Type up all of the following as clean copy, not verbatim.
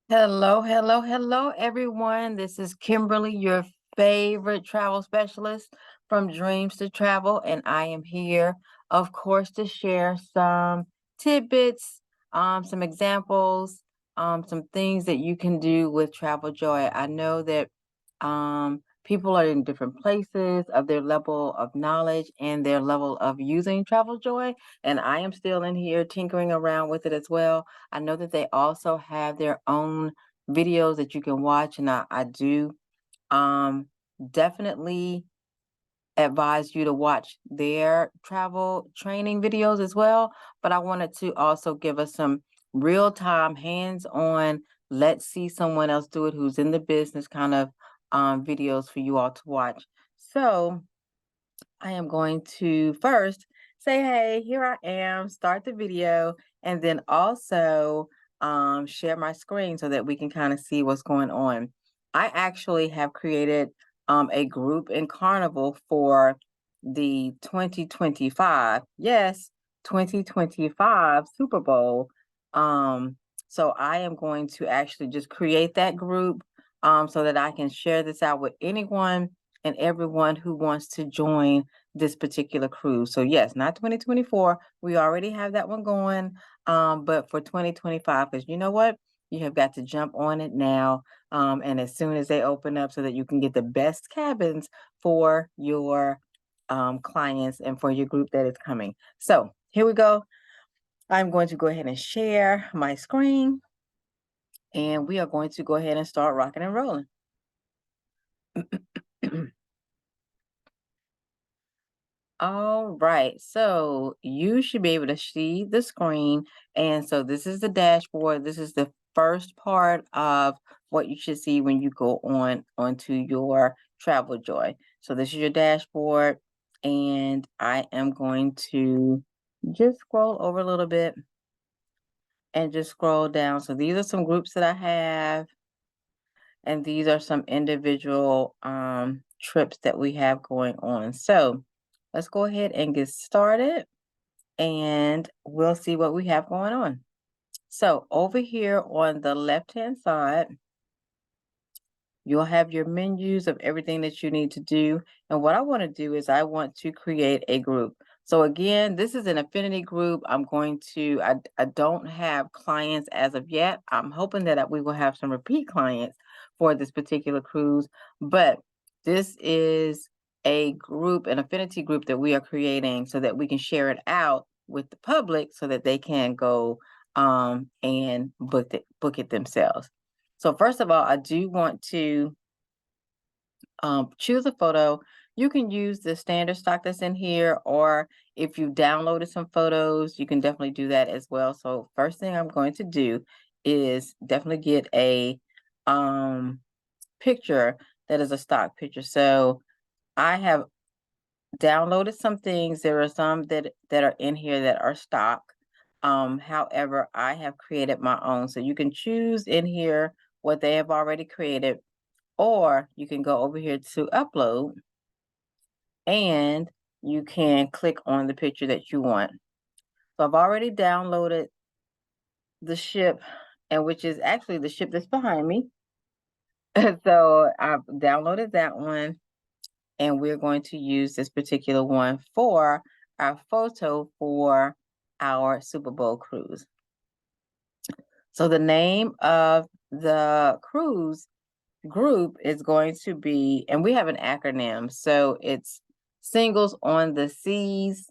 Hello, hello, hello, everyone. This is Kimberly, your favorite travel specialist from Dreams to Travel, and I am here, of course, to share some tidbits, some examples, some things that you can do with TravelJoy. I know that people are in different places of their level of knowledge and their level of using TravelJoy, and I am still in here tinkering around with it as well. I know that they also have their own videos that you can watch, and I do um, definitely advise you to watch their travel training videos as well. But I wanted to also give us some real time, hands on, let's see someone else do it who's in the business kind of videos for you all to watch. So I am going to first say, hey, here I am, start the video, and then also share my screen so that we can kind of see what's going on. I actually have created a group in Carnival for the 2025, yes, 2025 Super Bowl. Um, so I am going to actually just create that group so that I can share this out with anyone and everyone who wants to join this particular cruise. So yes, not 2024. We already have that one going. But for 2025, because you know what? You have got to jump on it now. And as soon as they open up so that you can get the best cabins for your clients and for your group that is coming. So here we go. I'm going to go ahead and share my screen and we are going to go ahead and start rocking and rolling. All right, so you should be able to see the screen. And so this is the dashboard. This is the first part of what you should see when you go onto your TravelJoy. So this is your dashboard, and I am going to just scroll over a little bit and just scroll down. So these are some groups that I have, and these are some individual trips that we have going on. So let's go ahead and get started and we'll see what we have going on. So over here on the left-hand side, you'll have your menus of everything that you need to do. And what I want to do is I want to create a group. So again, this is an affinity group. I don't have clients as of yet. I'm hoping that we will have some repeat clients for this particular cruise, but this is a group, an affinity group that we are creating so that we can share it out with the public so that they can go and book it themselves. So first of all, I do want to choose a photo. You can use the standard stock that's in here, or if you downloaded some photos, you can definitely do that as well. So first thing I'm going to do is definitely get a picture that is a stock picture. So I have downloaded some things. There are some that are in here that are stock. However, I have created my own. So you can choose in here what they have already created, or you can go over here to upload and you can click on the picture that you want. So I've already downloaded the ship, and which is actually the ship that's behind me. So I've downloaded that one, and we're going to use this particular one for our photo for our Super Bowl cruise. So the name of the cruise group is going to be, and we have an acronym, so it's Singles on the Seas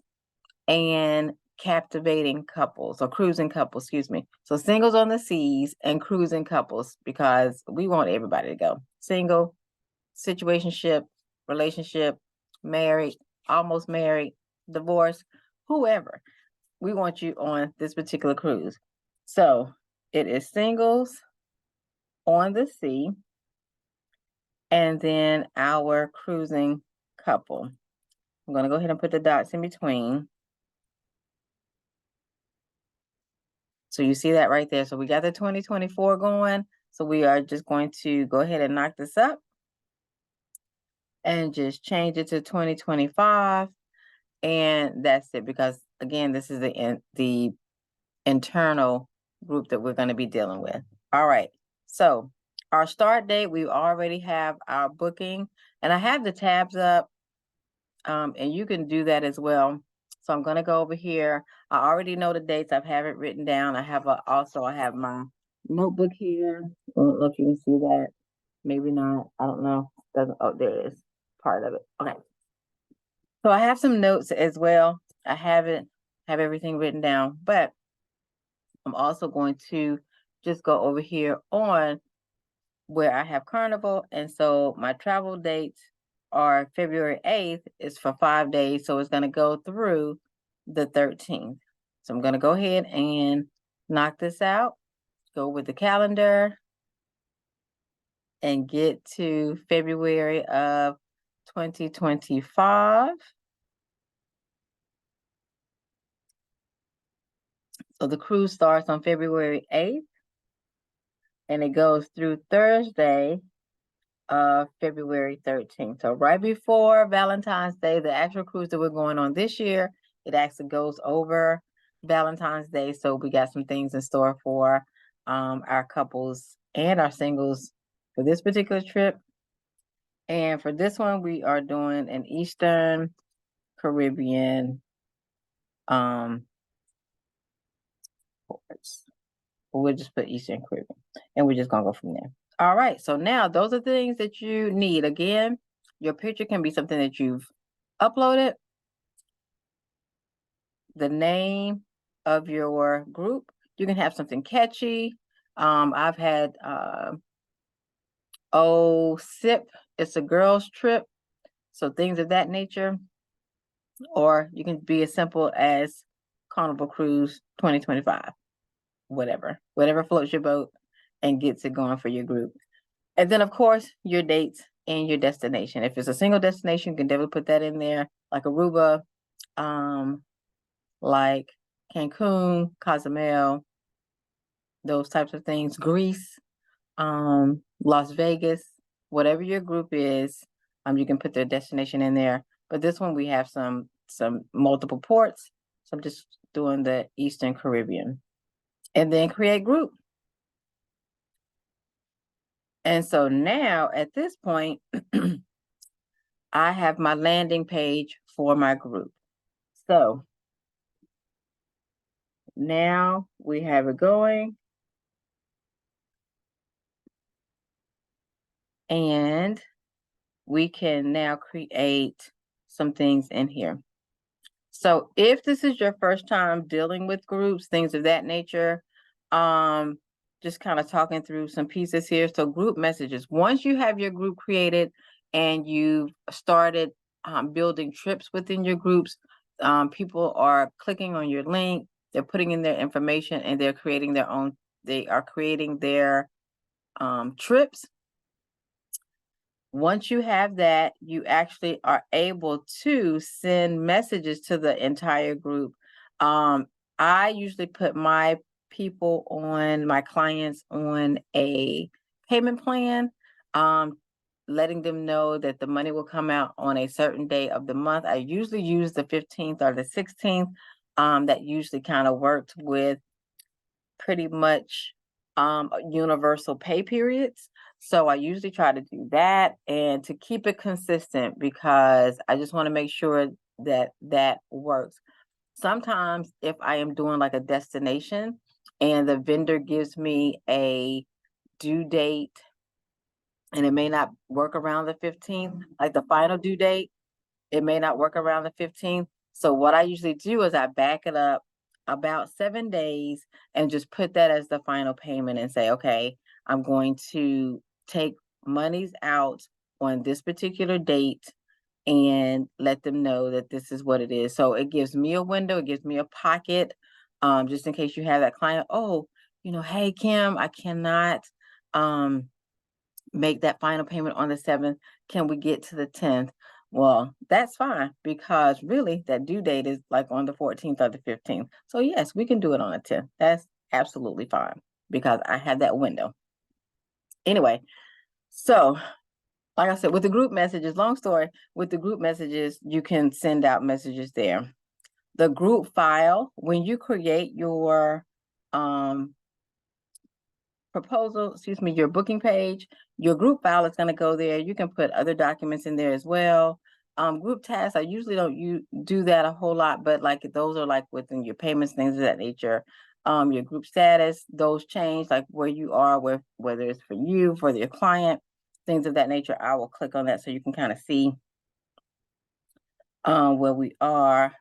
and Captivating Couples, or Cruising Couples, excuse me. So Singles on the Seas and Cruising Couples, because we want everybody to go. Single, situationship, relationship, married, almost married, divorced, whoever. We want you on this particular cruise. So it is Singles on the Sea, and then our cruising couple. I'm going to go ahead and put the dots in between. So you see that right there. So we got the 2024 going. So we are just going to go ahead and knock this up and just change it to 2025. And that's it, because again, this is the internal group that we're going to be dealing with. All right. So our start date, we already have our booking, and I have the tabs up, and you can do that as well. So I'm going to go over here. I already know the dates. I have it written down. I have I have my notebook here. I don't know if you can see that. Maybe not. I don't know. Doesn't. Oh, there it is. Part of it. Okay. So I have some notes as well. I haven't have everything written down, but I'm also going to just go over here on where I have Carnival. And so my travel dates are February 8th is for 5 days. So it's going to go through the 13th. So I'm going to go ahead and knock this out, go with the calendar, and get to February of 2025. So the cruise starts on February 8th and it goes through Thursday of February 13th. So right before Valentine's Day, the actual cruise that we're going on this year, it actually goes over Valentine's Day. So we got some things in store for our couples and our singles for this particular trip. And for this one, we are doing an Eastern Caribbean we'll just put Eastern Caribbean and we're just gonna go from there. All right, so now those are things that you need. Again, your picture can be something that you've uploaded, the name of your group. You can have something catchy. I've had SIP, it's a girls trip, so things of that nature. Or you can be as simple as Carnival Cruise 2025, whatever floats your boat and gets it going for your group. And then, of course, your dates and your destination. If it's a single destination, you can definitely put that in there, like Aruba, like Cancun, Cozumel, those types of things, Greece, Las Vegas, whatever your group is, you can put their destination in there. But this one, we have some multiple ports. So I'm just doing the Eastern Caribbean. And then create group. And so now at this point, I have my landing page for my group. So now we have it going. And we can now create some things in here. So if this is your first time dealing with groups, things of that nature, just kind of talking through some pieces here. So group messages, once you have your group created and you've started building trips within your groups, people are clicking on your link, they're putting in their information and they're creating their own, they are creating their trips. Once you have that, you actually are able to send messages to the entire group. I usually put my people on, my clients on a payment plan, letting them know that the money will come out on a certain day of the month. I usually use the 15th or the 16th. That usually kind of worked with pretty much universal pay periods. So I usually try to do that and to keep it consistent because I just want to make sure that that works. Sometimes if I am doing like a destination and the vendor gives me a due date and it may not work around the 15th, like the final due date, it may not work around the 15th. So what I usually do is I back it up about 7 days and just put that as the final payment and say, okay, I'm going to take monies out on this particular date and let them know that this is what it is. So it gives me a window, it gives me a pocket, just in case you have that client, oh, hey, Kim, I cannot make that final payment on the 7th. Can we get to the 10th? Well, that's fine because really that due date is like on the 14th or the 15th. So yes, we can do it on the 10th. That's absolutely fine because I had that window. Anyway, so like I said, with the group messages, long story, with the group messages, you can send out messages there. The group file, when you create your your booking page, your group file is going to go there. You can put other documents in there as well. Group tasks, I usually don't do that a whole lot, but like those are like within your payments, things of that nature. Your group status, those change, like where you are, whether it's for you, for your client, things of that nature. I will click on that so you can kind of see where we are.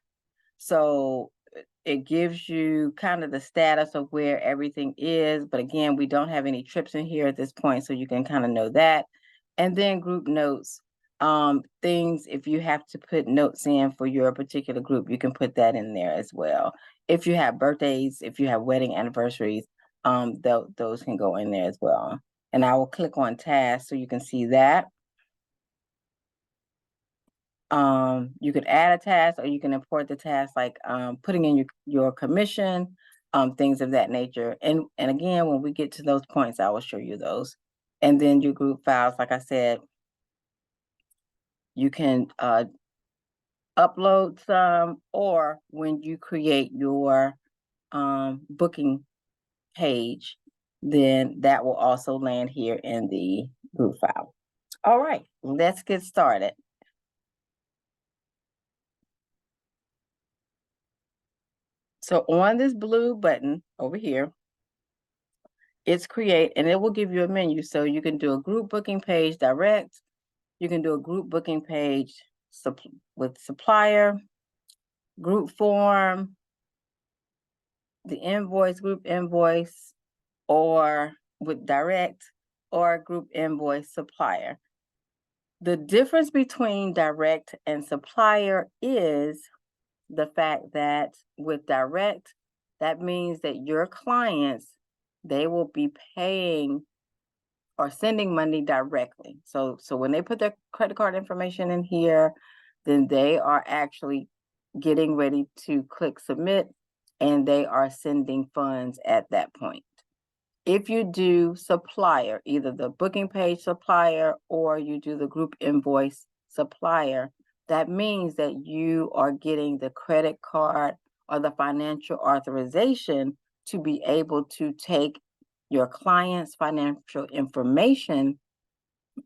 So it gives you kind of the status of where everything is. But again, we don't have any trips in here at this point, so you can kind of know that. And then group notes, things, if you have to put notes in for your particular group, you can put that in there as well. If you have birthdays, if you have wedding anniversaries, those can go in there as well. And I will click on tasks so you can see that. You could add a task or you can import the task, like putting in your commission, things of that nature. And again, when we get to those points, I will show you those. And then your group files, like I said, you can upload some, or when you create your booking page, then that will also land here in the group file. All right, let's get started. So on this blue button over here, it's create, and it will give you a menu. So you can do a group booking page direct. You can do a group booking page with supplier, group form, the invoice, group invoice, or with direct, or group invoice supplier. The difference between direct and supplier is the fact that with direct, that means that your clients, they will be paying or sending money directly. So when they put their credit card information in here, then they are actually getting ready to click submit, and they are sending funds at that point. If you do supplier, either the booking page supplier or you do the group invoice supplier, that means that you are getting the credit card or the financial authorization to be able to take your client's financial information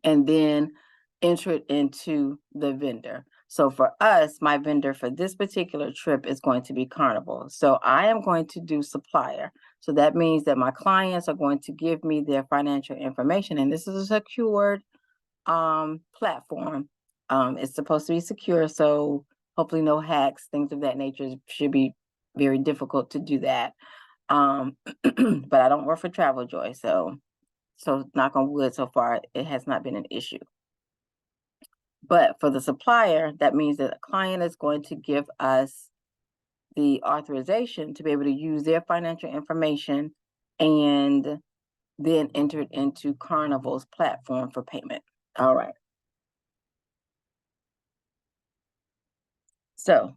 and then enter it into the vendor. So for us, my vendor for this particular trip is going to be Carnival. So I am going to do supplier. So that means that my clients are going to give me their financial information, and this is a secured platform. It's supposed to be secure, so hopefully no hacks, things of that nature. Should be very difficult to do that. But I don't work for TravelJoy, so knock on wood, so far it has not been an issue. But for the supplier, that means that a client is going to give us the authorization to be able to use their financial information and then enter it into Carnival's platform for payment. All right. So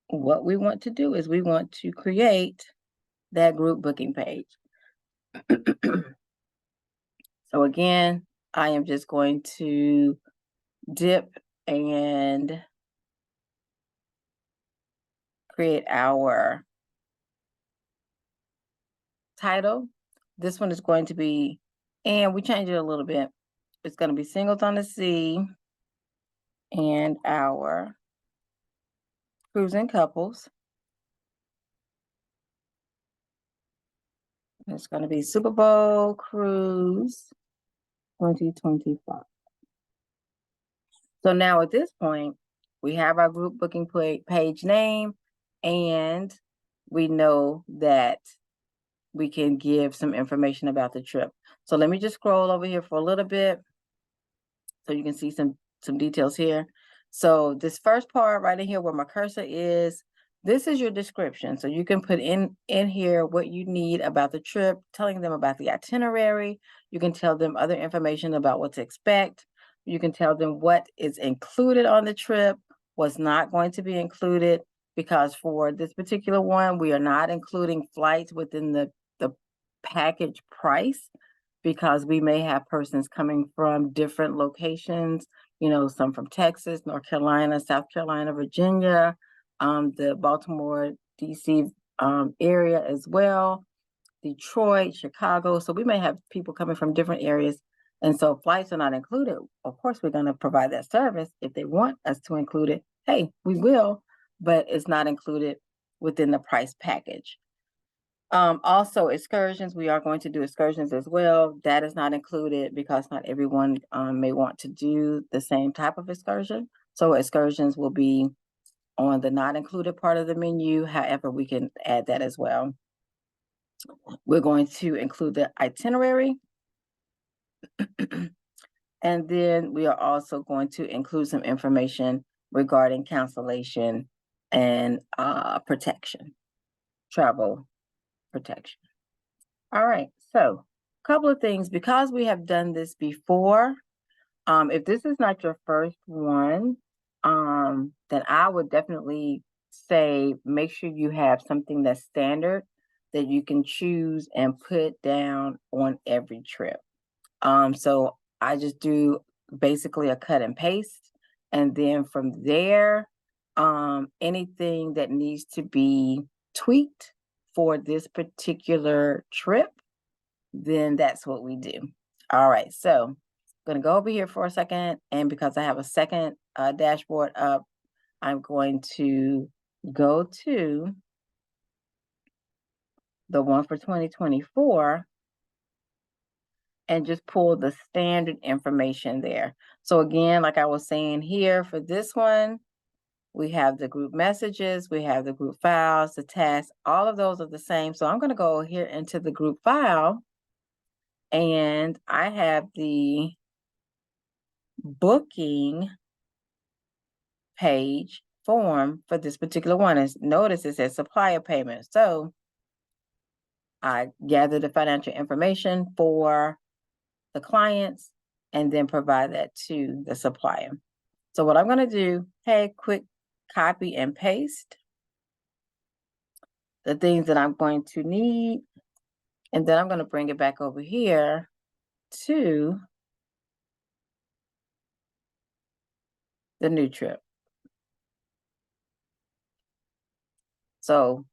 what we want to do is we want to create that group booking page. So again, I am just going to dip and create our title. This one is going to be, and we change it a little bit. It's going to be Singles on the Sea and our Cruising Couples. It's going to be Super Bowl Cruise 2025. So now at this point, we have our group booking page name, and we know that we can give some information about the trip. So let me just scroll over here for a little bit so you can see some details here. So this first part right in here where my cursor is, this is your description. So you can put in here what you need about the trip, telling them about the itinerary. You can tell them other information about what to expect. You can tell them what is included on the trip, what's not going to be included, because for this particular one, we are not including flights within the package price, because we may have persons coming from different locations, some from Texas, North Carolina, South Carolina, Virginia, the Baltimore, DC area as well. Detroit, Chicago. So we may have people coming from different areas. And so flights are not included. Of course, we're going to provide that service. If they want us to include it, hey, we will, but it's not included within the price package. Also, excursions, we are going to do excursions as well. That is not included because not everyone may want to do the same type of excursion. So excursions will be on the not included part of the menu. However, we can add that as well. We're going to include the itinerary. And then we are also going to include some information regarding cancellation and protection, travel protection. All right, so a couple of things, because we have done this before, if this is not your first one, then I would definitely say make sure you have something that's standard that you can choose and put down on every trip. So I just do basically a cut and paste, and then from there, anything that needs to be tweaked for this particular trip, then that's what we do. All right, so I'm gonna go over here for a second, and because I have a second dashboard up, I'm going to go to the one for 2024 and just pull the standard information there. So again, like I was saying here, for this one, we have the group messages, we have the group files, the tasks, all of those are the same. So I'm gonna go here into the group file, and I have the booking page form for this particular one. As notice, it says supplier payment. So I gather the financial information for the clients and then provide that to the supplier. So what I'm going to do, hey, quick copy and paste the things that I'm going to need, and then I'm going to bring it back over here to the new trip. So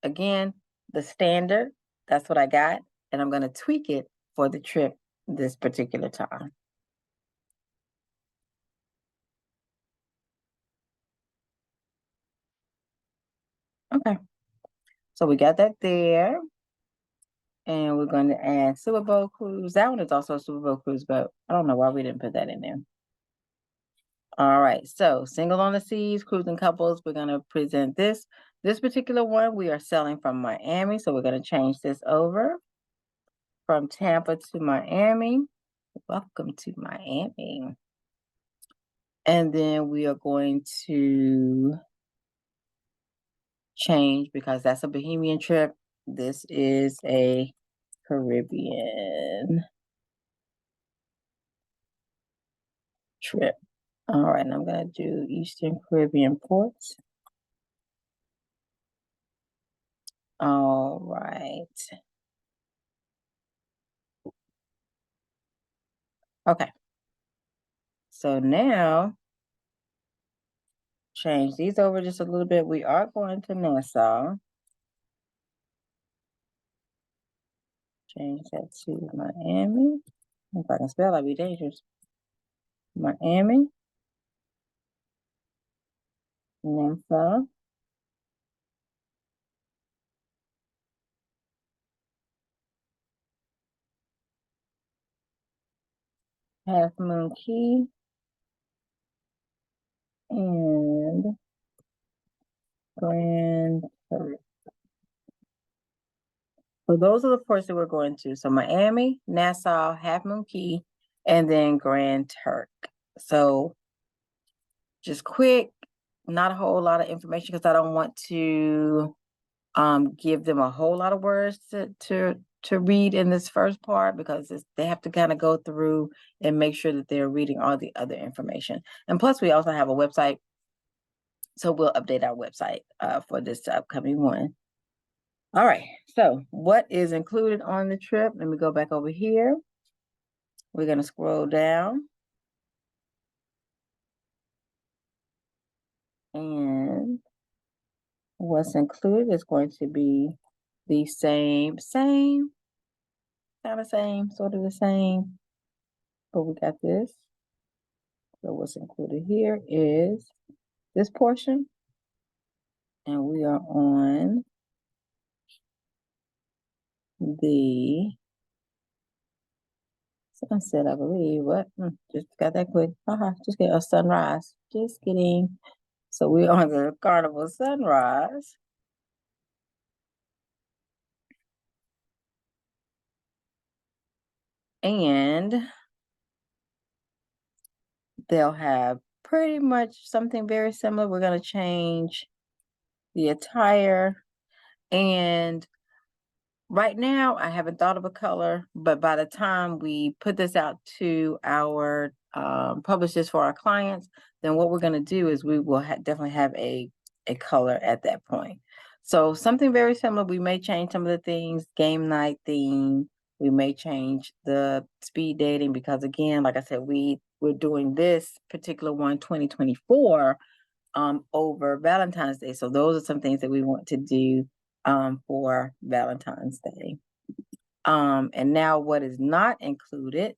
again, the standard, that's what I got, and I'm going to tweak it for the trip this particular time. Okay, so we got that there, and we're going to add Super Bowl cruise. That one is also a Super Bowl cruise, but I don't know why we didn't put that in there. All right, so single on the seas, cruising couples, we're going to present this. This particular one, we are selling from Miami, so we're going to change this over from Tampa to Miami. Welcome to Miami. And then we are going to change, because that's a Bohemian trip. This is a Caribbean trip. All right, and I'm going to do Eastern Caribbean ports. All right. Okay. So now, change these over just a little bit. We are going to Nassau. Change that to Miami. If I can spell, that'd be dangerous. Miami. Nassau. Half Moon Key. And Grand Turk. So those are the ports that we're going to. So Miami, Nassau, Half Moon Key, and then Grand Turk. So just quick, not a whole lot of information, because I don't want to give them a whole lot of words to read in this first part, because they have to kind of go through and make sure that they're reading all the other information. And plus, we also have a website, so we'll update our website for this upcoming one. All right, so what is included on the trip? Let me go back over here. We're going to scroll down. And what's included is going to be the same, kind of same, sort of the same, but we got this. So what's included here is this portion, and we are on the sunset, I believe. What? Just got that quick. Just get a sunrise. Just kidding. So we're on the Carnival Sunrise. And they'll have pretty much something very similar. We're going to change the attire. And right now, I haven't thought of a color, but by the time we put this out to our publishers for our clients, then what we're going to do is we will definitely have a color at that point. So something very similar. We may change some of the things, game night theme. We may change the speed dating because, again, like I said, we're doing this particular one, 2024, over Valentine's Day. So those are some things that we want to do for Valentine's Day. And now what is not included,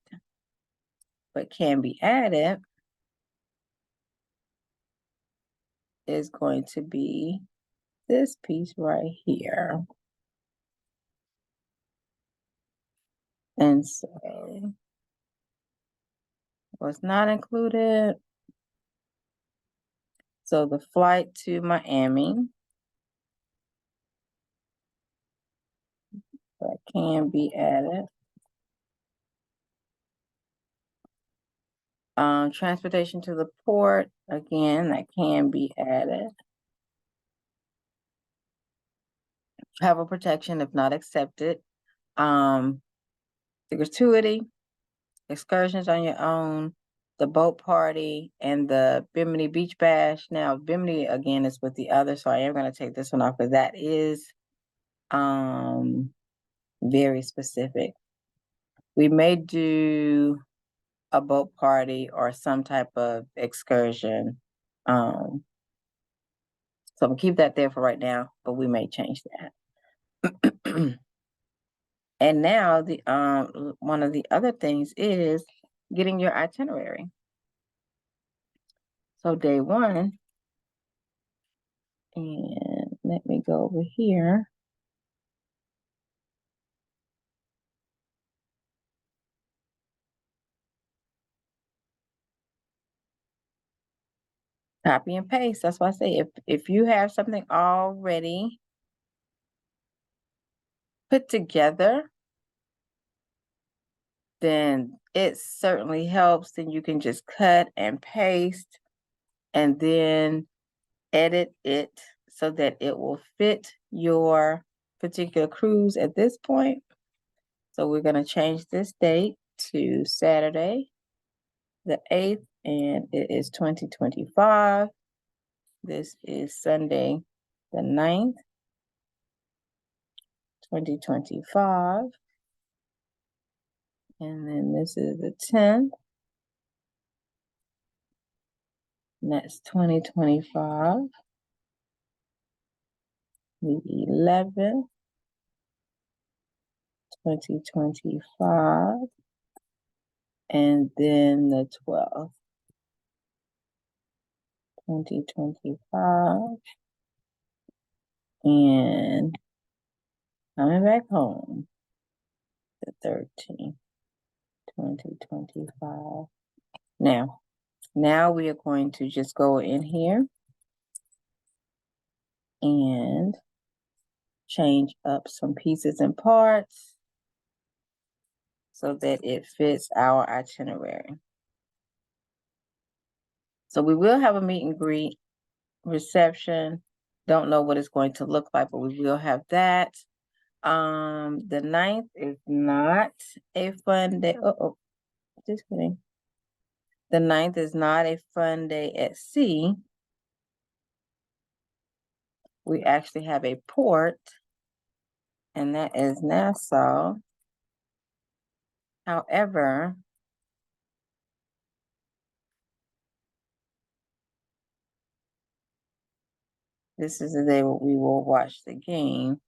but can be added, is going to be this piece right here. And so what's not included, so the flight to Miami, that can be added. Transportation to the port, again, that can be added. Travel protection, if not accepted. The gratuity, excursions on your own, the boat party, and the Bimini Beach Bash. Now, Bimini, again, is with the other, so I am going to take this one off, but that is very specific. We may do a boat party or some type of excursion. So I'm gonna keep that there for right now, but we may change that. And now the one of the other things is getting your itinerary. So day one, and let me go over here. Copy and paste. That's why I say if you have something already put together, then it certainly helps. Then you can just cut and paste and then edit it so that it will fit your particular cruise at this point. So we're going to change this date to Saturday, the 8th, and it is 2025. This is Sunday, the 9th, 2025. And then this is the 10th. And that's 2025. The 11th, 2025. And then the 12th, 2025. And coming back home, the 13th, 2025. Now we are going to just go in here and change up some pieces and parts so that it fits our itinerary. So we will have a meet and greet reception. Don't know what it's going to look like, but we will have that. The 9th is not a fun day. Just kidding. The 9th is not a fun day at sea. We actually have a port, and that is Nassau. However, this is the day we will watch the game.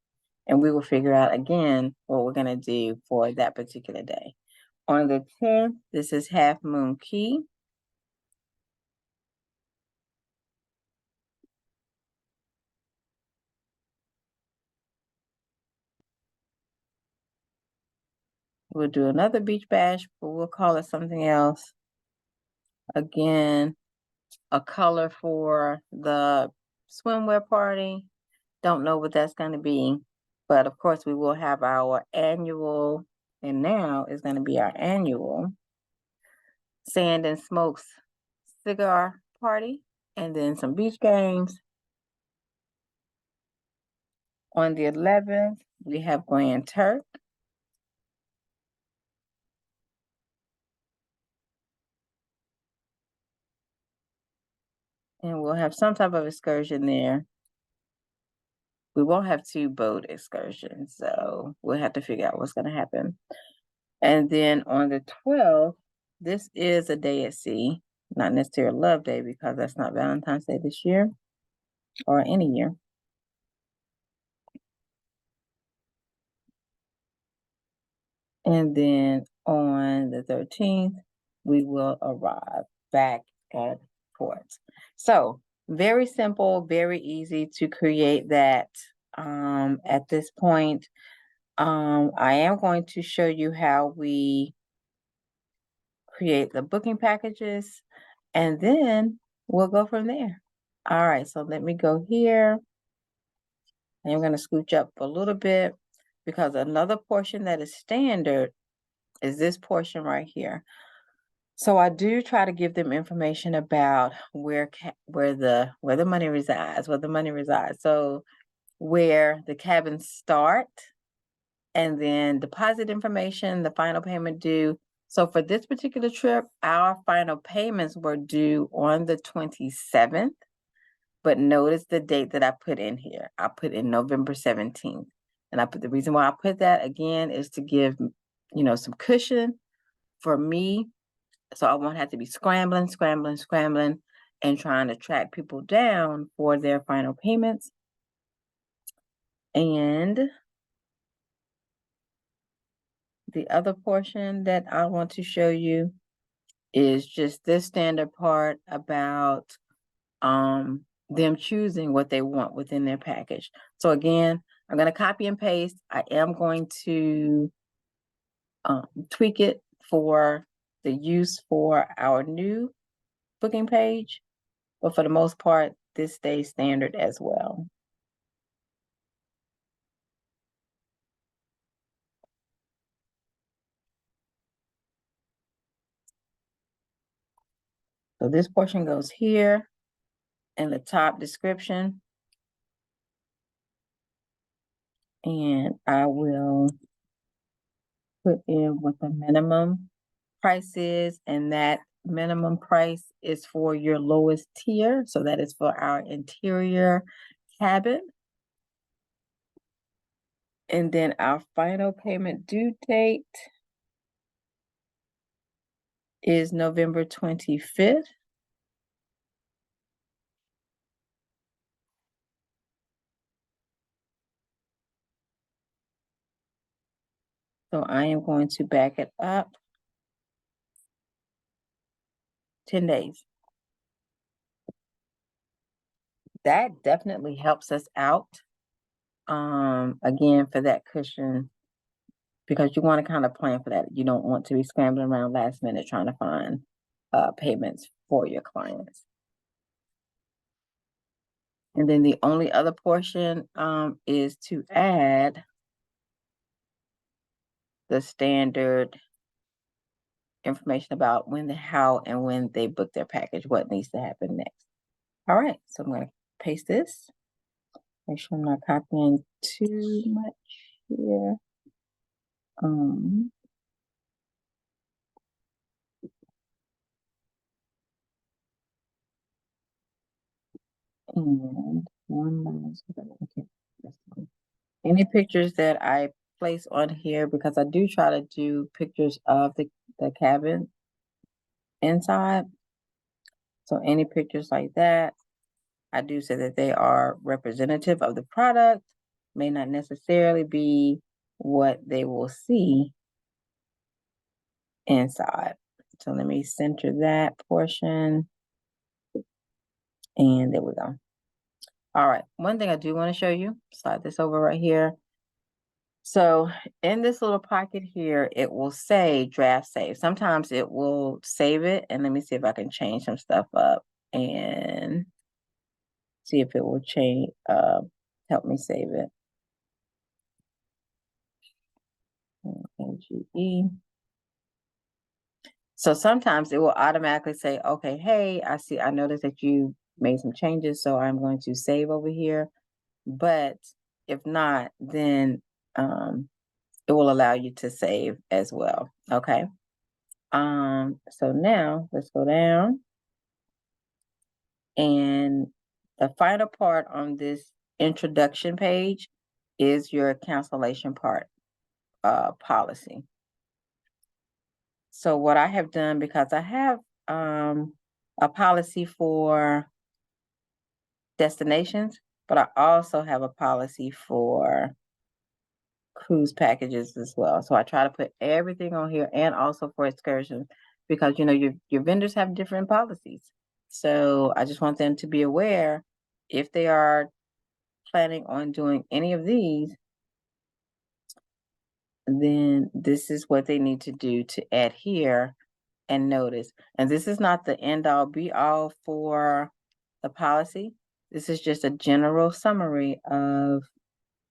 and we will figure out again what we're going to do for that particular day. On the 10th, this is Half Moon Key. We'll do another beach bash, but we'll call it something else. Again, a color for the swimwear party. Don't know what that's going to be, but of course we will have our annual, and now is going to be our annual Sand and Smokes cigar party, and then some beach games. On the 11th, we have Grand Turk. And we'll have some type of excursion there. We won't have 2 boat excursions, so we'll have to figure out what's going to happen. And then on the 12th, this is a day at sea, not necessarily Love Day because that's not Valentine's Day this year or any year. And then on the 13th, we will arrive back at port. So very simple, very easy to create that at this point. I am going to show you how we create the booking packages, and then we'll go from there. All right, so let me go here. And I'm going to scooch up a little bit because another portion that is standard is this portion right here. So I do try to give them information about where the money resides, So where the cabins start, and then deposit information, the final payment due. So for this particular trip, our final payments were due on the 27th, but notice the date that I put in here. I put in November 17th. And the reason why I put that again is to give, some cushion for me. So I won't have to be scrambling, and trying to track people down for their final payments. And the other portion that I want to show you is just this standard part about them choosing what they want within their package. So again, I'm going to copy and paste. I am going to tweak it for the use for our new booking page, but for the most part, this stays standard as well. So this portion goes here in the top description. And I will put in what the minimum price is, and that minimum price is for your lowest tier. So that is for our interior cabin. And then our final payment due date is November 25th. So I am going to back it up 10 days. That definitely helps us out. Again, for that cushion, because you want to kind of plan for that. You don't want to be scrambling around last minute trying to find payments for your clients. And then the only other portion is to add the standard information about when, how, and when they book their package, what needs to happen next. All right, so I'm going to paste this. Make sure I'm not copying too much here. And one last, okay, any pictures that I place on here, because I do try to do pictures of the cabin inside. So any pictures like that, I do say that they are representative of the product. may not necessarily be what they will see inside. So let me center that portion. And there we go. All right. One thing I do want to show you, slide this over right here. So in this little pocket here, it will say draft save. Sometimes it will save it. And let me see if I can change some stuff up and see if it will change, help me save it. NGE. So sometimes it will automatically say, okay, hey, I noticed that you made some changes, so I'm going to save over here. But if not, then it will allow you to save as well. Okay. So now let's go down. And the final part on this introduction page is your cancellation part policy. So what I have done, because I have a policy for destinations, but I also have a policy for cruise packages as well. So I try to put everything on here, and also for excursions, because your vendors have different policies. So I just want them to be aware, if they are planning on doing any of these, then this is what they need to do to adhere and notice. And this is not the end all be all for the policy. This is just a general summary of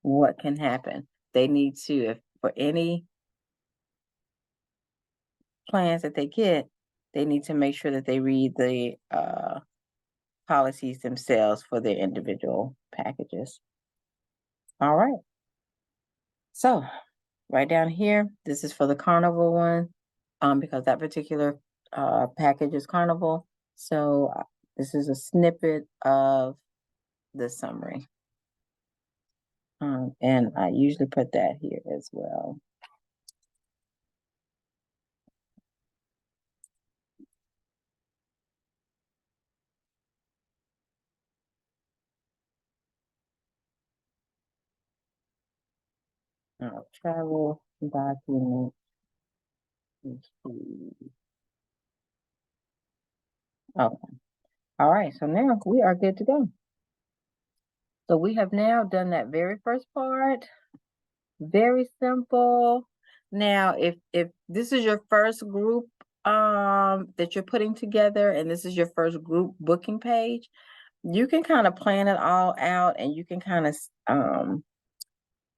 what can happen. They need to, if for any plans that they get, they need to make sure that they read the policies themselves for their individual packages. All right. So right down here, this is for the Carnival one, because that particular package is Carnival. So this is a snippet of the summary. And I usually put that here as well. Travel document. Okay. All right. So now we are good to go. So we have now done that very first part. Very simple. Now, if this is your first group that you're putting together, and this is your first group booking page, you can kind of plan it all out, and you can kind of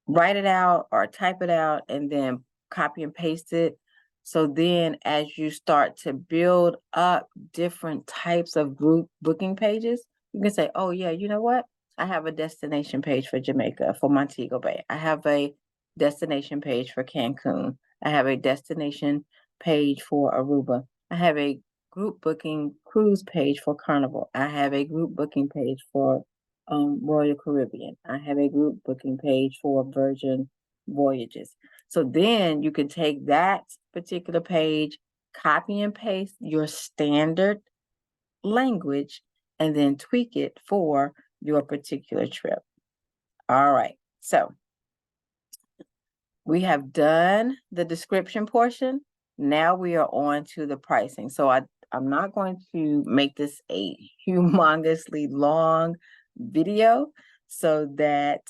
write it out or type it out and then copy and paste it. So then as you start to build up different types of group booking pages, you can say, oh yeah, you know what? I have a destination page for Jamaica, for Montego Bay. I have a destination page for Cancun. I have a destination page for Aruba. I have a group booking cruise page for Carnival. I have a group booking page for Royal Caribbean. I have a group booking page for Virgin Voyages. So then you can take that particular page, copy and paste your standard language, and then tweak it for your particular trip. All right. So we have done the description portion. Now we are on to the pricing. So I'm not going to make this a humongously long video so that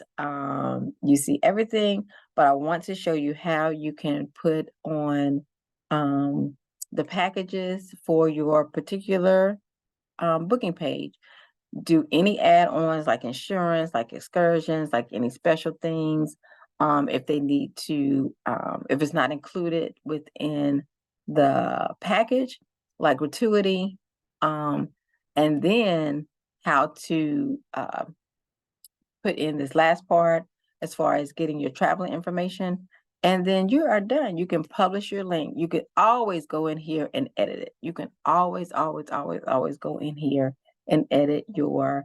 you see everything, but I want to show you how you can put on the packages for your particular booking page. Do any add-ons like insurance, like excursions, like any special things, if they need to, if it's not included within the package, like gratuity, and then how to put in this last part as far as getting your traveling information. And then you are done. You can publish your link. You can always go in here and edit it. You can always go in here and edit your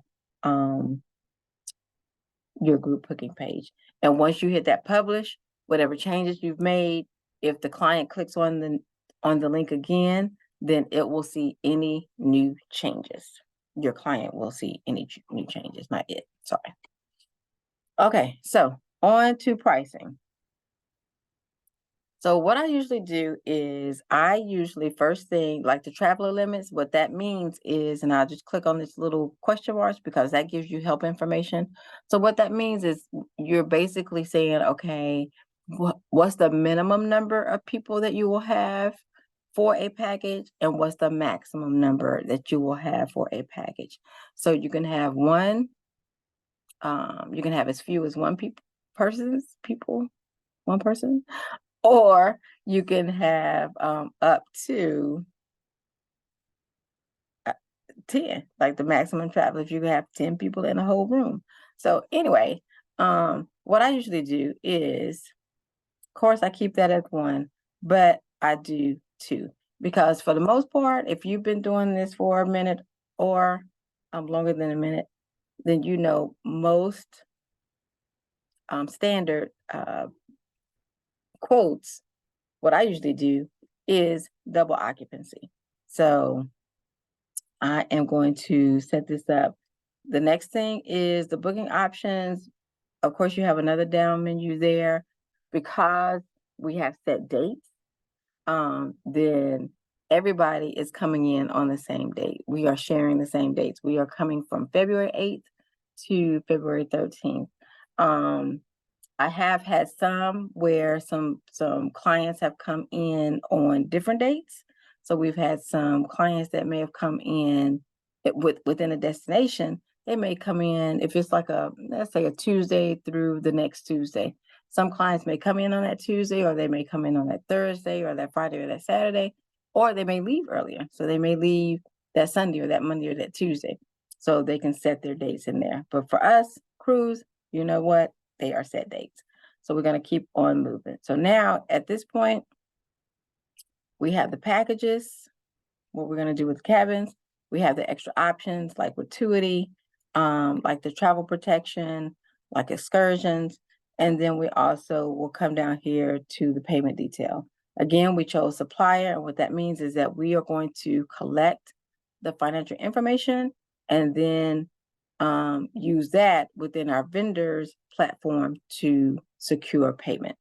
group booking page. And once you hit that publish, whatever changes you've made, if the client clicks on the link again, then it will see any new changes. Your client will see any new changes, not it. Sorry. Okay, so on to pricing. So what I usually do is I usually first thing, like the traveler limits, what that means is, and I'll just click on this little question marks because that gives you help information. So what that means is you're basically saying, okay, what's the minimum number of people that you will have for a package, and what's the maximum number that you will have for a package. So you can have you can have as few as one person, or you can have up to 10, like the maximum travel if you have 10 people in a whole room. So anyway, what I usually do is, of course, I keep that at 1, but I do 2 because for the most part, if you've been doing this for a minute or longer than a minute, then you know most standard quotes. What I usually do is double occupancy. So I am going to set this up. The next thing is the booking options. Of course, you have another down menu there because we have set dates. Then everybody is coming in on the same date. We are sharing the same dates. We are coming from February 8th to February 13th. I have had some where some clients have come in on different dates. So we've had some clients that may have come in within a destination. They may come in if it's like let's say a Tuesday through the next Tuesday. Some clients may come in on that Tuesday, or they may come in on that Thursday, or that Friday, or that Saturday, or they may leave earlier. So they may leave that Sunday, or that Monday, or that Tuesday. So they can set their dates in there. But for us, cruise, you know what? They are set dates. So we're going to keep on moving. So now at this point, we have the packages, what we're going to do with cabins. We have the extra options like gratuity, like the travel protection, like excursions. And then we also will come down here to the payment detail. Again, we chose supplier. And what that means is that we are going to collect the financial information and then use that within our vendor's platform to secure payment.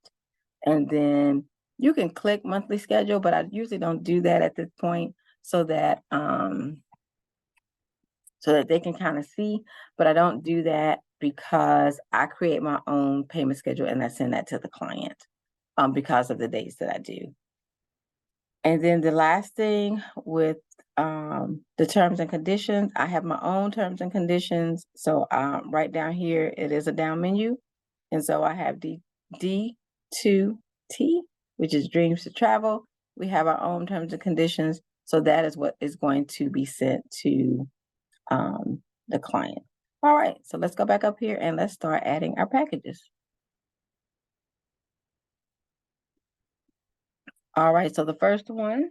And then you can click monthly schedule, but I usually don't do that at this point so that they can kind of see, but I don't do that because I create my own payment schedule and I send that to the client because of the dates that I do. And then the last thing with the terms and conditions, I have my own terms and conditions. So right down here, it is a down menu. And so I have D2T, which is Dreams to Travel. We have our own terms and conditions. So that is what is going to be sent to the client. All right, so let's go back up here and let's start adding our packages. All right, so the first one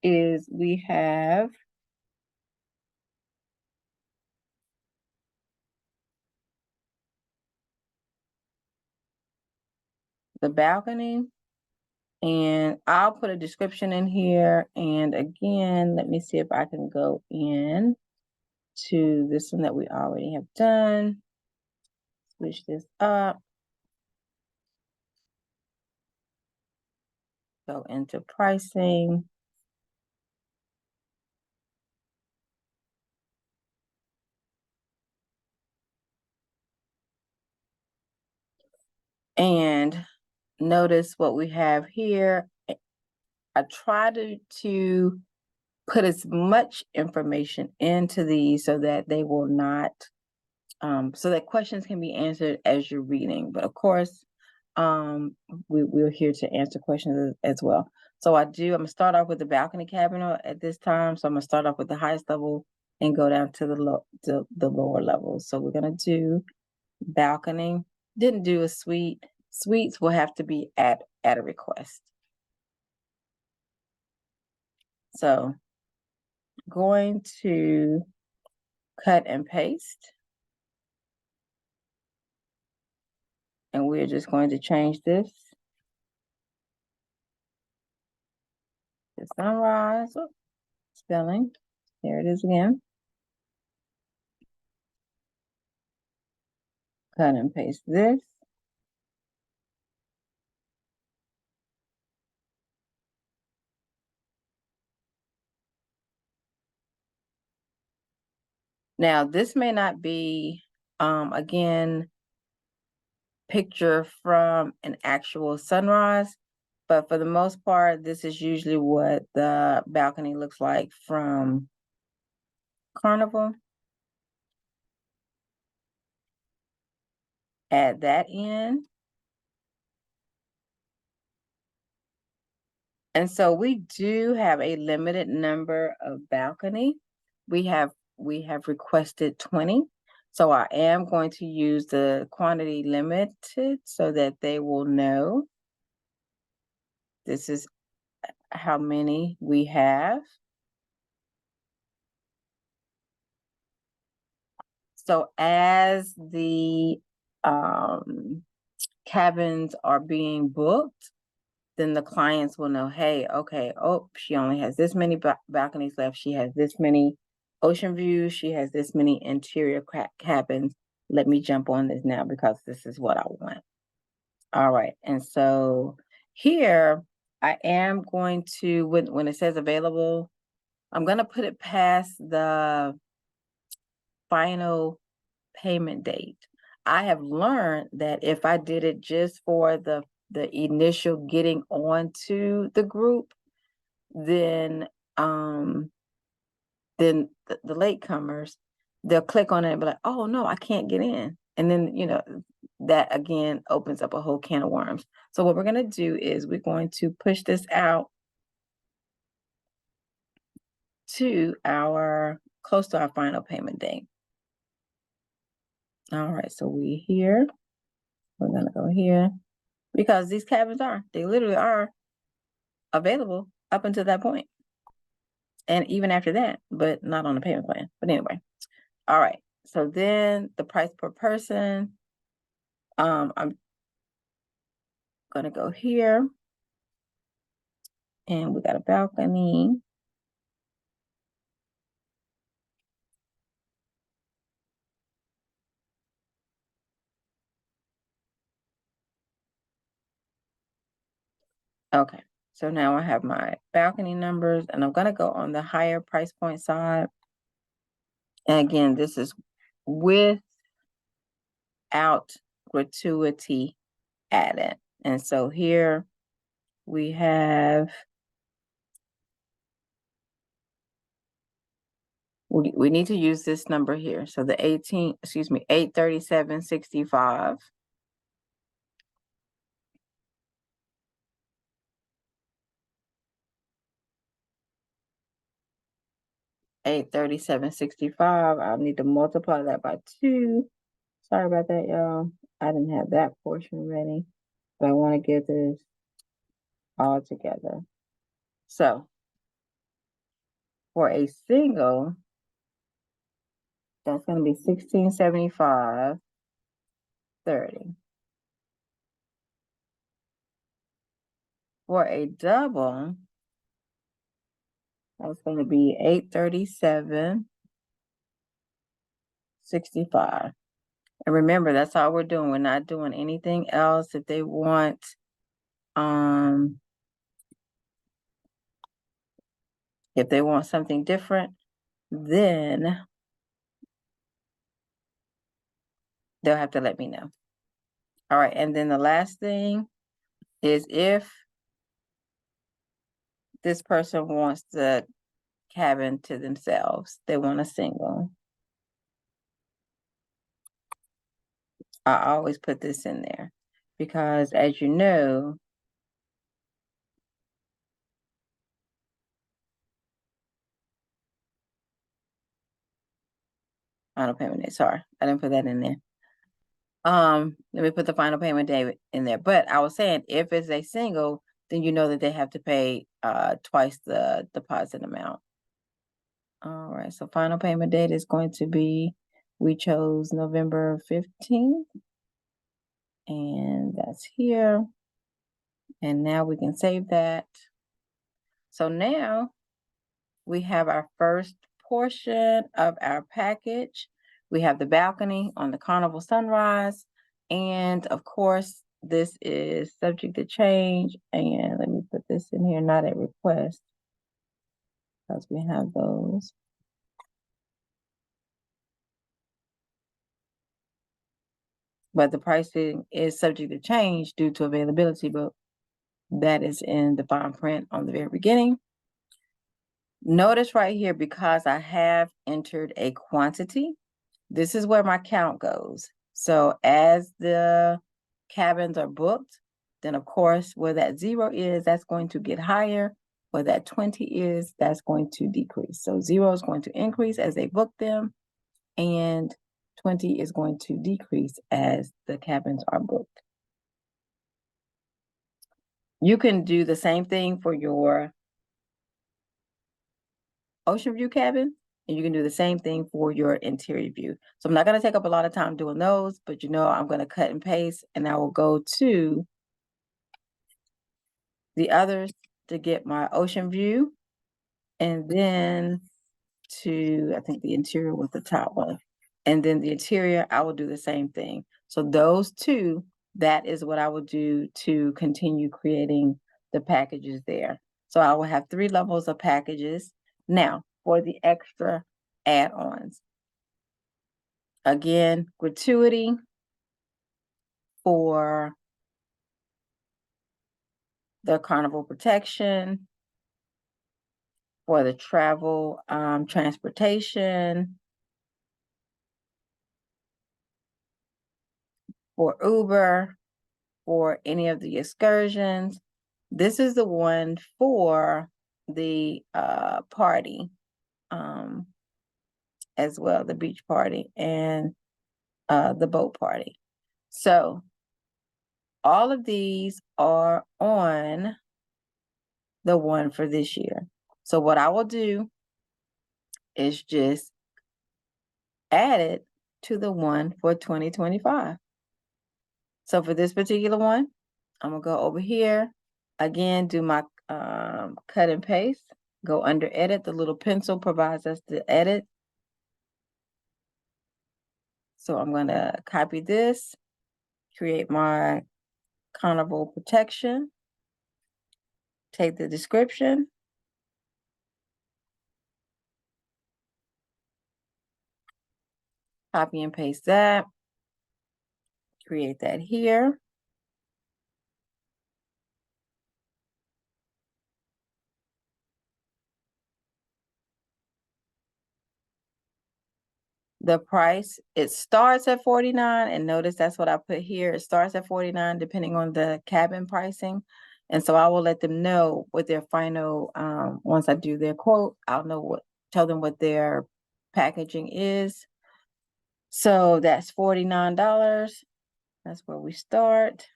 is we have the balcony, and I'll put a description in here. And again, let me see if I can go in to this one that we already have done. Switch this up. Go into pricing. And notice what we have here. I try to put as much information into these so that they will not, so that questions can be answered as you're reading. But of course, we're here to answer questions as well. So I'm gonna start off with the balcony cabinet at this time. So I'm gonna start off with the highest level and go down to the lower levels. So we're gonna do balcony. Didn't do a suite. Suites will have to be at a request. So going to cut and paste. And we're just going to change this to sunrise. Oh, spelling. There it is again. cut and paste this. Now, this may not be, again, picture from an actual sunrise, but for the most part, this is usually what the balcony looks like from Carnival. Add that in. And so we do have a limited number of balcony. We have requested 20. So I am going to use the quantity limited so that they will know this is how many we have. So as the cabins are being booked, then the clients will know, hey, okay, oh, she only has this many balconies left. She has this many ocean views. She has this many interior cabins. Let me jump on this now because this is what I want. All right. And so here I am going to, when it says available, I'm going to put it past the final payment date. I have learned that if I did it just for the initial getting onto the group, then the latecomers, they'll click on it and be like, oh no, I can't get in. And then, that again opens up a whole can of worms. So what we're going to do is we're going to push this out to close to our final payment date. All right, so we're going to go here because these cabins they literally are available up until that point. And even after that, but not on the payment plan. But anyway, all right. So then the price per person, I'm gonna go here, and we got a balcony. Okay, so now I have my balcony numbers, and I'm gonna go on the higher price point side. And again, this is without gratuity added. And so here we have, we need to use this number here. So the 837.65. $837.65. I'll need to multiply that by 2. Sorry about that, y'all. I didn't have that portion ready, but I want to get this all together. So for a single, that's going to be $1675.30. For a double, that's going to be $837.65. And remember, that's all we're doing. We're not doing anything else. If they want, something different, then they'll have to let me know. All right, and then the last thing is if this person wants the cabin to themselves, they want a single. I always put this in there because, as you know, final payment date. Sorry, I didn't put that in there. Let me put the final payment date in there. But I was saying, if it's a single, then you know that they have to pay twice the deposit amount. All right, so final payment date is going to be, we chose November 15th. And that's here. And now we can save that. So now we have our first portion of our package We have the balcony on the Carnival Sunrise. And of course, this is subject to change. And let me put this in here, not at request, because we have those. But the pricing is subject to change due to availability, but that is in the fine print on the very beginning. Notice right here, because I have entered a quantity, this is where my count goes. So as the cabins are booked, then of course, where that 0 is, that's going to get higher. Where that 20 is, that's going to decrease. So 0 is going to increase as they book them, and 20 is going to decrease as the cabins are booked. You can do the same thing for your ocean view cabin, and you can do the same thing for your interior view. So I'm not going to take up a lot of time doing those, but I'm going to cut and paste, and I will go to the others to get my ocean view, and then I think the interior was the top one. And then the interior, I will do the same thing. So those two, that is what I will do to continue creating the packages there. So I will have 3 levels of packages. Now, for the extra add-ons. Again, gratuity for the carnival protection, for the travel transportation, for Uber, for any of the excursions. This is the one for the party as well, the beach party and the boat party. So all of these are on the one for this year. So what I will do is just add it to the one for 2025. So for this particular one, I'm gonna go over here, again, do my cut and paste, go under edit. The little pencil provides us the edit. So I'm gonna copy this, create my carnival protection, take the description, copy and paste that, create that here. The price, it starts at $49, and notice that's what I put here. It starts at $49 depending on the cabin pricing. And so I will let them know what their final, once I do their quote, tell them what their packaging is. So that's $49. That's where we start.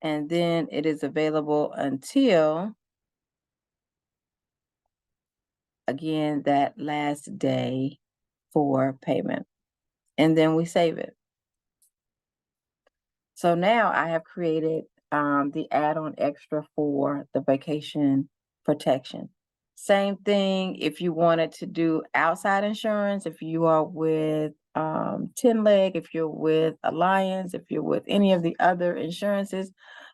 And then it is available until, again, that last day for payment. And then we save it. So now I have created the add-on extra for the vacation protection. Same thing if you wanted to do outside insurance, if you are with 10 Leg, if you're with Alliance, if you're with any of the other insurances,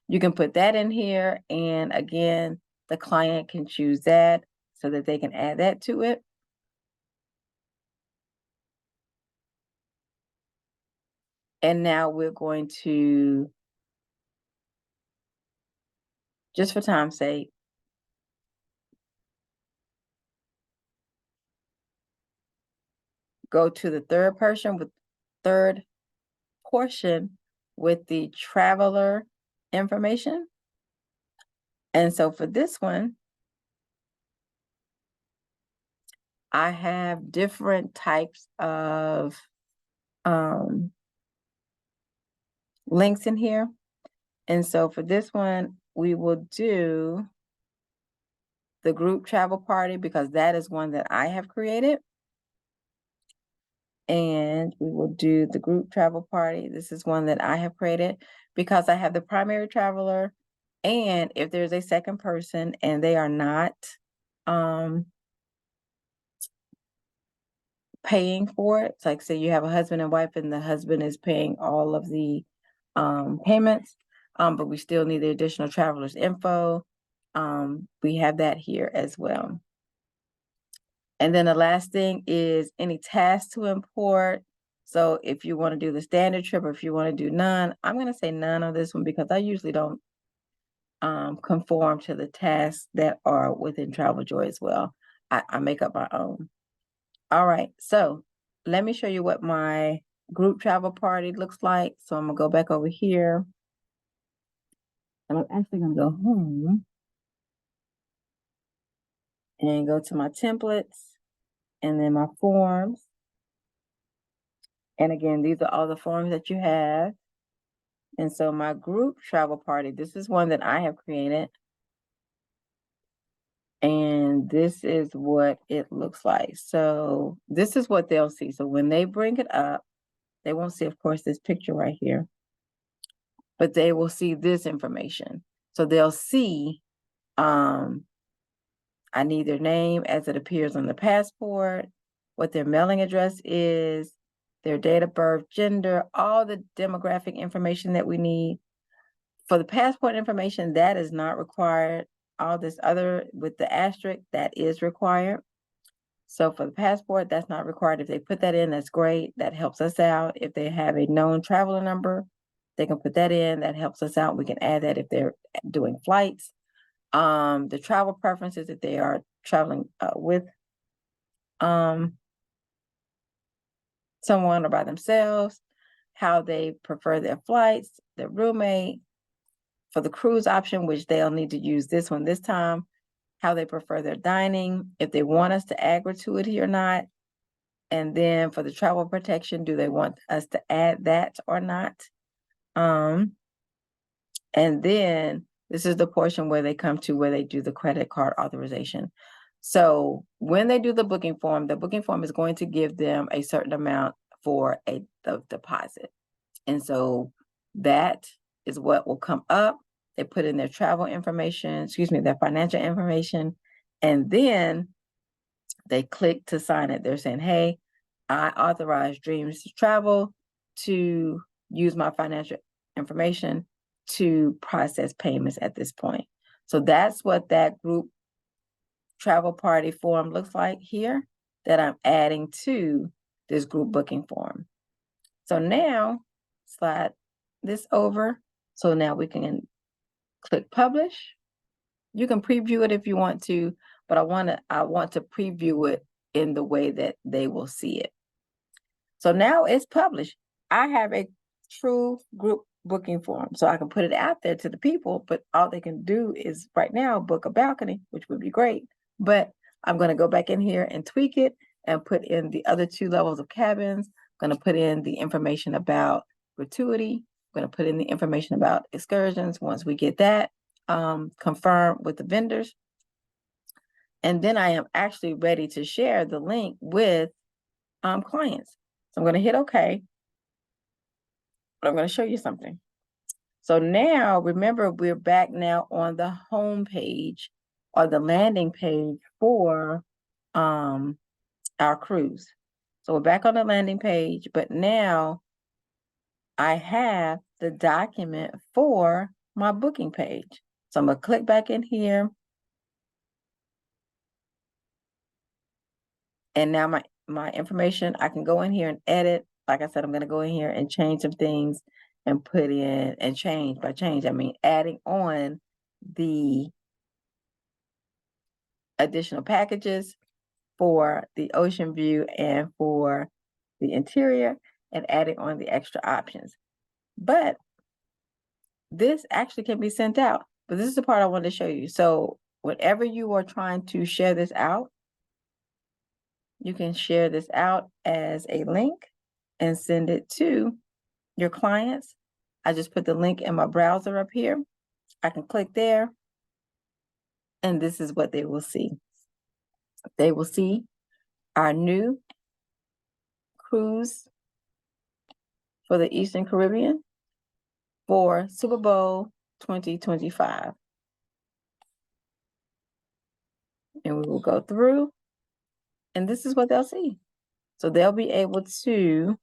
you can put that in here. And again, the client can choose that so that they can add that to it. And now we're going to, just for time's sake, go to the third portion with the traveler information. And so for this one, I have different types of links in here. And so for this one, we will do the group travel party because that is one that I have created. And we will do the group travel party. This is one that I have created because I have the primary traveler, And if there's a second person and they are not paying for it, it's like say you have a husband and wife and the husband is paying all of the payments, but we still need the additional traveler's info. We have that here as well. And then the last thing is any tasks to import. So if you want to do the standard trip or if you want to do none, I'm going to say none on this one because I usually don't conform to the tasks that are within TravelJoy as well. I make up my own. All right, so let me show you what my group travel party looks like. So I'm gonna go back over here. And I'm actually gonna go home and go to my templates and then my forms. And again, these are all the forms that you have. And so my group travel party, this is one that I have created. And this is what it looks like. So this is what they'll see. So when they bring it up, they won't see, of course, this picture right here, but they will see this information. So they'll see, I need their name as it appears on the passport, what their mailing address is, their date of birth, gender, all the demographic information that we need. For the passport information, that is not required. All this other with the asterisk, that is required. So for the passport, that's not required. If they put that in, that's great. That helps us out. If they have a known traveler number, they can put that in. That helps us out. We can add that if they're doing flights. The travel preferences, if they are traveling with someone or by themselves, how they prefer their flights, their roommate. For the cruise option, which they'll need to use this one this time, how they prefer their dining, if they want us to add gratuity or not. And then for the travel protection, do they want us to add that or not? And then this is the portion where they come to where they do the credit card authorization. So when they do the booking form is going to give them a certain amount for a deposit. And so that is what will come up. They put in their travel information, their financial information, and then they click to sign it. They're saying, hey, I authorize Dreams to Travel to use my financial information to process payments at this point. So that's what that group travel party form looks like here that I'm adding to this group booking form. So now slide this over. So now we can click publish. You can preview it if you want to, but I want to preview it in the way that they will see it. So now it's published. I have a true group booking form, so I can put it out there to the people, but all they can do is right now book a balcony, which would be great. But I'm going to go back in here and tweak it and put in the other 2 levels of cabins. I'm going to put in the information about gratuity. I'm going to put in the information about excursions once we get that confirmed with the vendors. And then I am actually ready to share the link with clients. So I'm going to hit OK. But I'm going to show you something. So now, remember, we're back now on the home page or the landing page for our cruise. So we're back on the landing page, but now I have the document for my booking page. So I'm going to click back in here. And now my information, I can go in here and edit. Like I said, I'm going to go in here and change some things and put in and change. By change, I mean adding on the additional packages for the ocean view and for the interior and adding on the extra options. But this actually can be sent out. But this is the part I wanted to show you. So whenever you are trying to share this out, you can share this out as a link and send it to your clients. I just put the link in my browser up here. I can click there, and this is what they will see. They will see our new cruise for the Eastern Caribbean for Super Bowl 2025. And we will go through, and this is what they'll see. So they'll be able to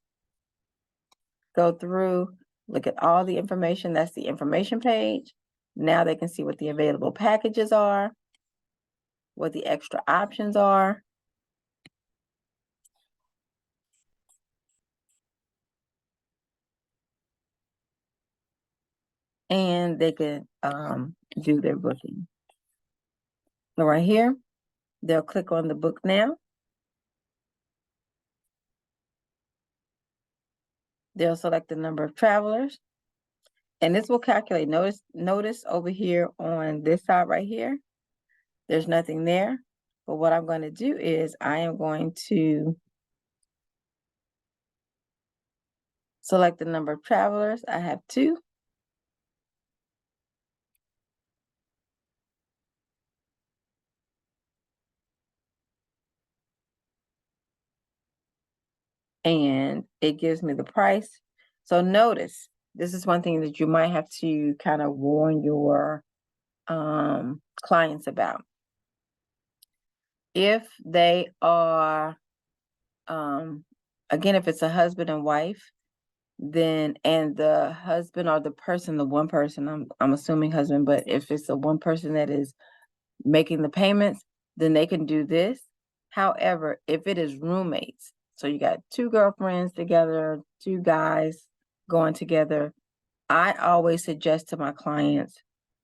go through, look at all the information. That's the information page. Now they can see what the available packages are, what the extra options are. And they can do their booking. So right here, they'll click on the book now. They'll select the number of travelers. And this will calculate. Notice over here on this side right here, there's nothing there. But what I'm going to do is I am going to select the number of travelers. I have 2. And it gives me the price. So notice, this is one thing that you might have to kind of warn your clients about. If they are, again, if it's a husband and wife, then, and the husband or the person, the one person, I'm assuming husband, but if it's the one person that is making the payments, then they can do this. However, if it is roommates, so you got 2 girlfriends together, 2 guys going together, I always suggest to my clients,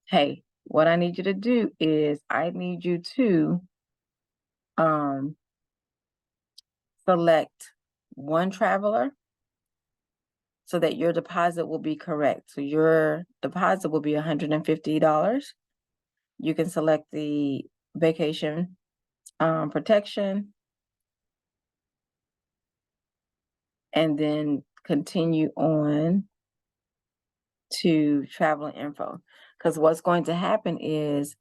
hey, what I need you to do is I need you to select one traveler so that your deposit will be correct. So your deposit will be $150. You can select the vacation protection and then continue on to travel info. Because what's going to happen is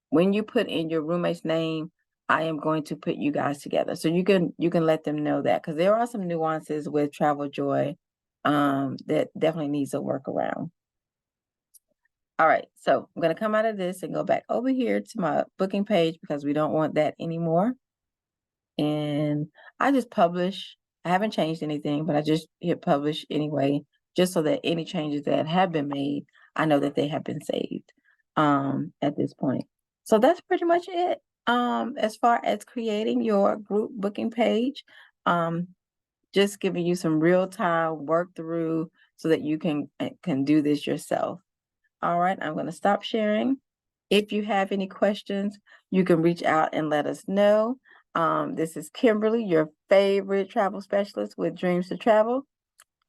when you put in your roommate's name, I am going to put you guys together. So you can let them know that, because there are some nuances with TravelJoy that definitely needs a workaround. All right, so I'm going to come out of this and go back over here to my booking page because we don't want that anymore. And I just publish. I haven't changed anything, but I just hit publish anyway, just so that any changes that have been made, I know that they have been saved at this point. So that's pretty much it. As far as creating your group booking page, just giving you some real-time work through so that you can do this yourself. All right, I'm going to stop sharing. If you have any questions, you can reach out and let us know. This is Kimberly, your favorite travel specialist with Dreams to Travel.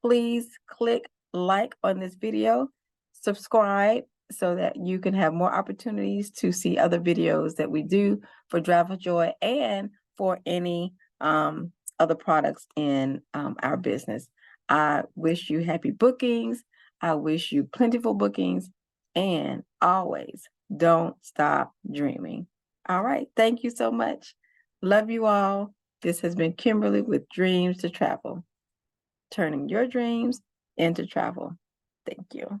Please click like on this video, subscribe so that you can have more opportunities to see other videos that we do for TravelJoy and for any other products in our business. I wish you happy bookings. I wish you plentiful bookings, and always don't stop dreaming. All right. Thank you so much. Love you all. This has been Kimberly with Dreams to Travel, turning your dreams into travel. Thank you.